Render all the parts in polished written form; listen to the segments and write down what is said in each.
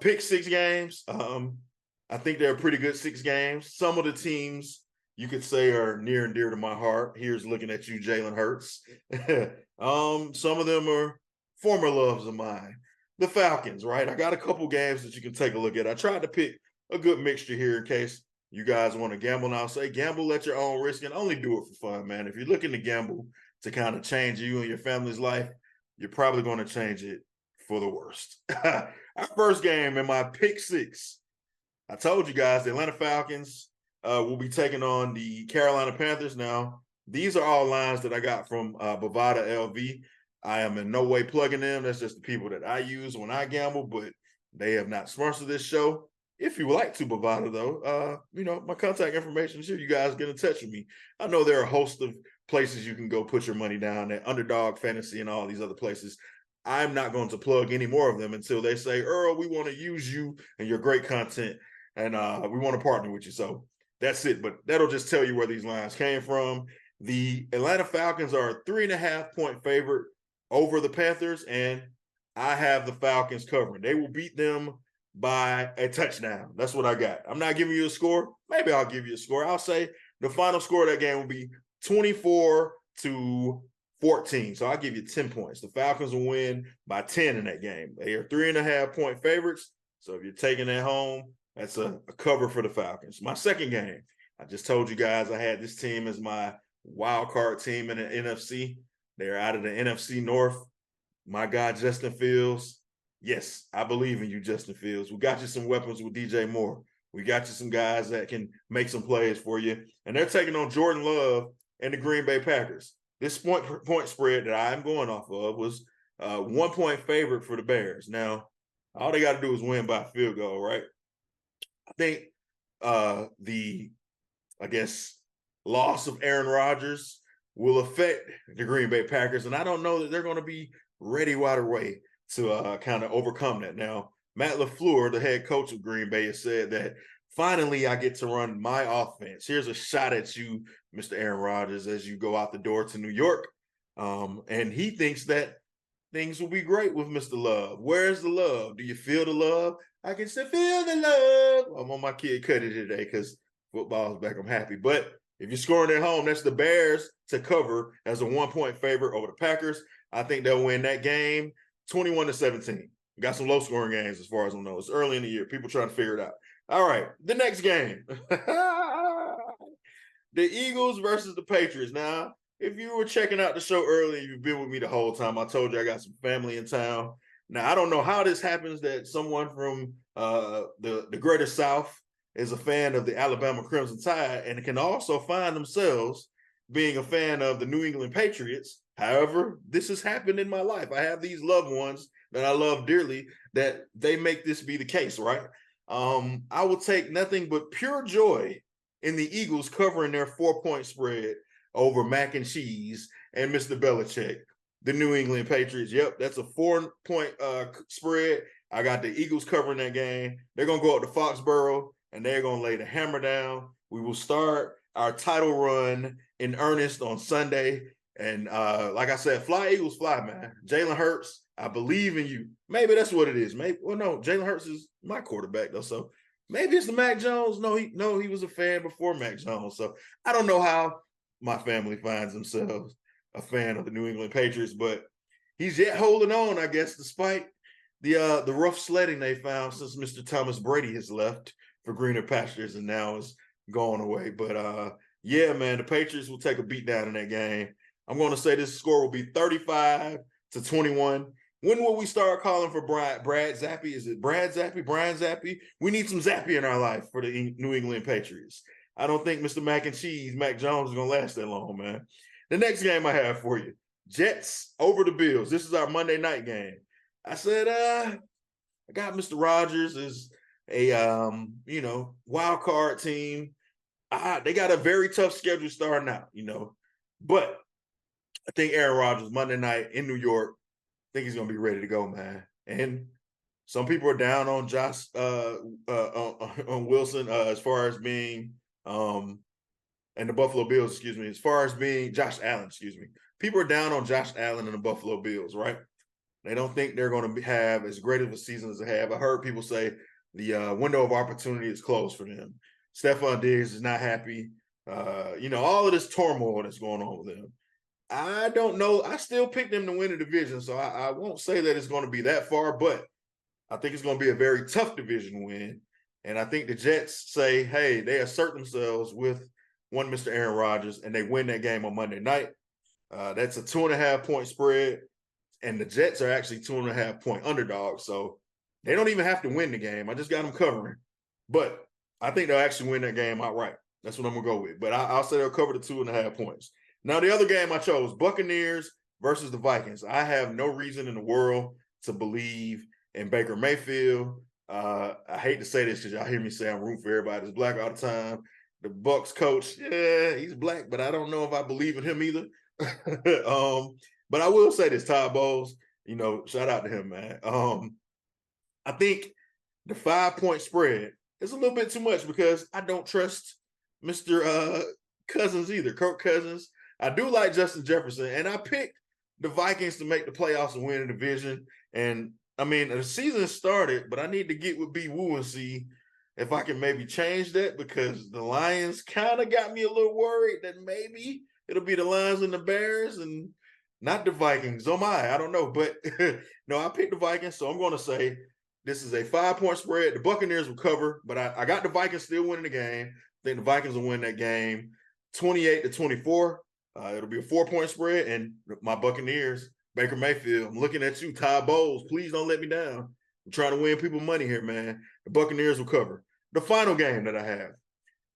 picked 6 games. I think they're pretty good 6 games. Some of the teams you could say are near and dear to my heart. Here's looking at you, Jalen Hurts. Some of them are former loves of mine. The Falcons, right? I got a couple games that you can take a look at. I tried to pick a good mixture here in case you guys want to gamble. And I'll say gamble at your own risk and only do it for fun, man. If you're looking to gamble to kind of change you and your family's life, you're probably going to change it for the worst. Our first game in my pick 6, I told you guys the Atlanta Falcons will be taking on the Carolina Panthers. Now, these are all lines that I got from Bovada LV. I am in no way plugging them. That's just the people that I use when I gamble, but they have not sponsored this show. If you would like to, Bovada, though, my contact information is here. You guys get in touch with me. I know there are a host of places you can go put your money down at, Underdog Fantasy and all these other places. I'm not going to plug any more of them until they say, Earl, we want to use you and your great content, and we want to partner with you. So that's it. But that'll just tell you where these lines came from. The Atlanta Falcons are a 3.5-point favorite over the Panthers, and I have the Falcons covering. They will beat them by a touchdown. That's what I got. I'm not giving you a score. Maybe I'll give you a score. I'll say the final score of that game will be 24-14. So I'll give you 10 points. The Falcons will win by 10 in that game. They are 3.5-point favorites. So if you're taking that home, that's a cover for the Falcons. My second game, I just told you guys I had this team as my wild card team in the NFC. They're out of the NFC North. My guy, Justin Fields. Yes, I believe in you, Justin Fields. We got you some weapons with DJ Moore. We got you some guys that can make some plays for you. And they're taking on Jordan Love and the Green Bay Packers. This point spread that I'm going off of was 1-point favorite for the Bears. Now, all they got to do is win by a field goal, right? I think loss of Aaron Rodgers will affect the Green Bay Packers, and I don't know that they're going to be ready right away to kind of overcome that. Now, Matt LaFleur, the head coach of Green Bay, has said that finally I get to run my offense. Here's a shot at you, Mr. Aaron Rodgers, as you go out the door to New York. And he thinks that things will be great with Mr. Love. Where's the love? Do you feel the love? I can still feel the love. I'm on my Kid Cudi today because football's back. I'm happy. But if you're scoring at home, that's the Bears to cover as a 1-point favorite over the Packers. I think they'll win that game 21-17. Got some low-scoring games as far as I know. It's early in the year. People trying to figure it out. All right, the next game. The Eagles versus the Patriots. Now, if you were checking out the show earlier, you've been with me the whole time. I told you I got some family in town. Now, I don't know how this happens that someone from the greater South is a fan of the Alabama Crimson Tide and can also find themselves being a fan of the New England Patriots. However, this has happened in my life. I have these loved ones that I love dearly that they make this be the case, right? I will take nothing but pure joy in the Eagles covering their 4-point spread over Mac and Cheese and Mr. Belichick, the New England Patriots. Yep, that's a 4-point spread. I got the Eagles covering that game. They're going to go up to Foxborough, and they're going to lay the hammer down. We will start our title run in earnest on Sunday. And like I said, fly Eagles fly, man. Jalen Hurts, I believe in you. Maybe that's what it is. Maybe, well, no, Jalen Hurts is my quarterback, though. So maybe it's the Mac Jones. No, he was a fan before Mac Jones. So I don't know how my family finds themselves a fan of the New England Patriots, but he's yet holding on, I guess, despite the rough sledding they found since Mr. Thomas Brady has left for greener pastures and now is going away. But yeah, man, the Patriots will take a beat down in that game. I'm going to say this score will be 35-21. When will we start calling for Brad Zappy? Is it Brad Zappy, Brian Zappy? We need some Zappy in our life for the New England Patriots. I don't think Mr. Mac and Cheese, Mac Jones, is going to last that long, man. The next game I have for you, Jets over the Bills. This is our Monday night game. I said, I got Mr. Rodgers as a, wild card team. They got a very tough schedule starting out, but I think Aaron Rodgers, Monday night in New York, I think he's going to be ready to go, man. And some people are down on Josh, on Wilson as far as being, and the Buffalo Bills, as far as being Josh Allen, People are down on Josh Allen and the Buffalo Bills, right? They don't think they're going to have as great of a season as they have. I heard people say the window of opportunity is closed for them. Stephon Diggs is not happy. All of this turmoil that's going on with them. I don't know. I still pick them to win the division, so I won't say that it's going to be that far, but I think it's going to be a very tough division win. And I think the Jets say, hey, they assert themselves with one Mr. Aaron Rodgers, and they win that game on Monday night. That's a 2.5-point spread, and the Jets are actually 2.5-point underdogs. So they don't even have to win the game. I just got them covering. But I think they'll actually win that game outright. That's what I'm going to go with. But I'll say they'll cover the 2.5 points. Now, the other game I chose, Buccaneers versus the Vikings. I have no reason in the world to believe in Baker Mayfield. I hate to say this because y'all hear me say I'm rooting for everybody that's black all the time. The Bucs coach, yeah, he's black, but I don't know if I believe in him either. But I will say this, Todd Bowles, shout out to him, man. I think the 5-point spread is a little bit too much because I don't trust Mr. Cousins either, Kirk Cousins. I do like Justin Jefferson, and I picked the Vikings to make the playoffs and win the division. And I mean, the season started, but I need to get with B Woo and see if I can maybe change that because the Lions kind of got me a little worried that maybe it'll be the Lions and the Bears and not the Vikings. Oh my, I don't know. But no, I picked the Vikings, so I'm going to say this is a 5-point spread. The Buccaneers will cover, but I got the Vikings still winning the game. I think the Vikings will win that game 28-24. It'll be a 4-point spread, and my Buccaneers, Baker Mayfield, I'm looking at you, Todd Bowles. Please don't let me down. I'm trying to win people money here, man. The Buccaneers will cover. The final game that I have,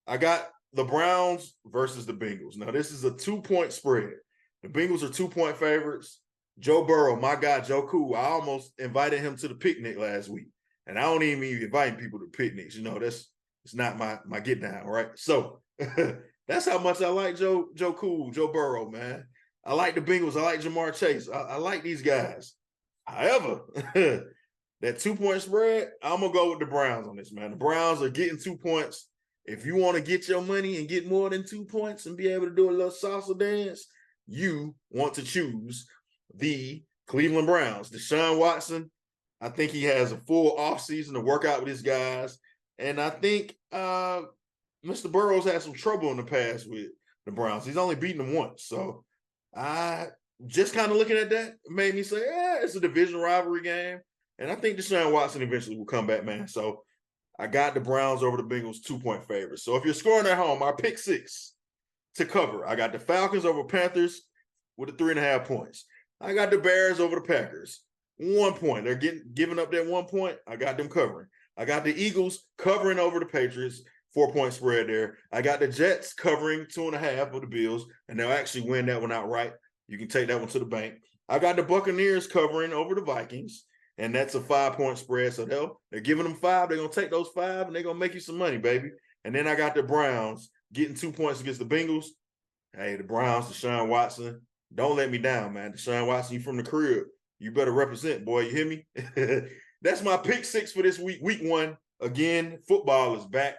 I got the Browns versus the Bengals. Now, this is a 2-point spread. The Bengals are 2-point favorites. Joe Burrow, my guy, Joe Cool, I almost invited him to the picnic last week. And I don't even be inviting people to picnics. It's not my get down, right? So that's how much I like Joe Cool, Joe Burrow, man. I like the Bengals. I like Jamar Chase. I like these guys. However, that 2-point spread, I'm going to go with the Browns on this, man. The Browns are getting 2 points. If you want to get your money and get more than 2 points and be able to do a little salsa dance, you want to choose the Cleveland Browns. Deshaun Watson, I think he has a full offseason to work out with his guys. And I think Mr. Burrow's had some trouble in the past with the Browns. He's only beaten them once. So I just kind of looking at that made me say, it's a division rivalry game. And I think Deshaun Watson eventually will come back, man. So I got the Browns over the Bengals 2-point favorites. So if you're scoring at home, our pick 6 to cover. I got the Falcons over Panthers with the 3.5 points. I got the Bears over the Packers. 1 point. They're giving up that 1 point. I got them covering. I got the Eagles covering over the Patriots. 4-point spread there. I got the Jets covering 2.5 of the Bills, and they'll actually win that one outright. You can take that one to the bank. I got the Buccaneers covering over the Vikings, and that's a 5-point spread. So they're giving them 5. They're going to take those 5, and they're going to make you some money, baby. And then I got the Browns getting 2 points against the Bengals. Hey, the Browns, Deshaun Watson, don't let me down, man. Deshaun Watson, you from the crib. You better represent, boy. You hear me? That's my pick 6 for this week, week 1. Again, football is back.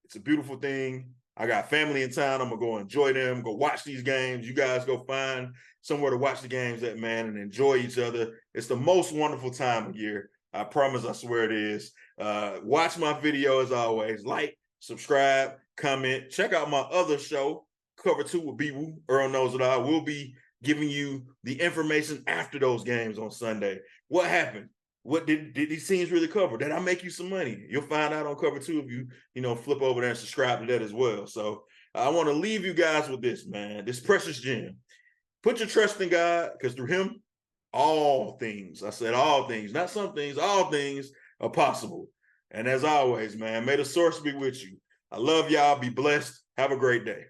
It's a beautiful thing. I got family in town. I'm going to go enjoy them, go watch these games. You guys go find somewhere to watch the games at, man, and enjoy each other. It's the most wonderful time of year. I promise, I swear it is. Watch my video as always. Like, subscribe, comment. Check out my other show, Cover 2 with B-Woo. Earl knows it all. We'll be giving you the information after those games on Sunday. What happened? What did these teams really cover? Did I make you some money? You'll find out on Cover 2 if you flip over there and subscribe to that as well. So I want to leave you guys with this, man, this precious gem. Put your trust in God, because through him, all things, I said all things, not some things, all things are possible. And as always, man, may the source be with you. I love y'all. Be blessed. Have a great day.